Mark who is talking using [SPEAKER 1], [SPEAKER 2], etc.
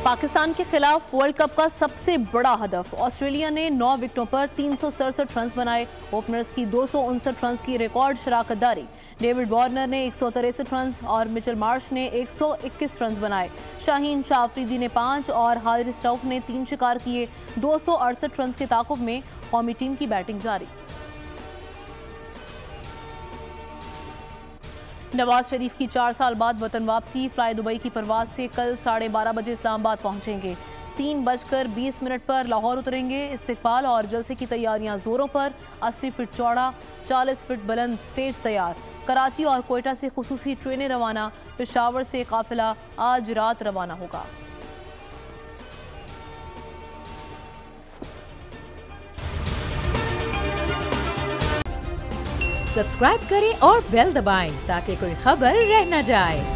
[SPEAKER 1] पाकिस्तान के खिलाफ world cup का सबसे बड़ा हदफ। ऑस्ट्रेलिया ने 9 विकेटों पर 367 रन बनाए। ओपनर्स की 259 रन की रिकॉर्ड शराकतदारी। डेविड वार्नर ने 163 रन और मिचेल मार्श ने 121 रन बनाए। शाहीन शाह अफरीदी ने 5 और हारिस रऊफ ने 3 शिकार किए। 268 रन के ताकुब में कौमी टीम की बैटिंग जारी। नवाज शरीफ की 4 साल बाद वतन वापसी। फ्लाई दुबई की परवाज से कल 12:30 बजे इस्लामाबाद पहुंचेंगे। 3:20 पर लाहौर उतरेंगे। इस्तिकबाल और जलसे की तैयारियां जोरों पर। 80 फीट चौड़ा 40 फीट बुलंद स्टेज तैयार। कराची और कोयटा से खुसूसी ट्रेनें रवाना। पेशावर से काफिला आज रात रवाना होगा।
[SPEAKER 2] सब्सक्राइब करें और बेल दबाएं ताकि कोई खबर रह न जाए।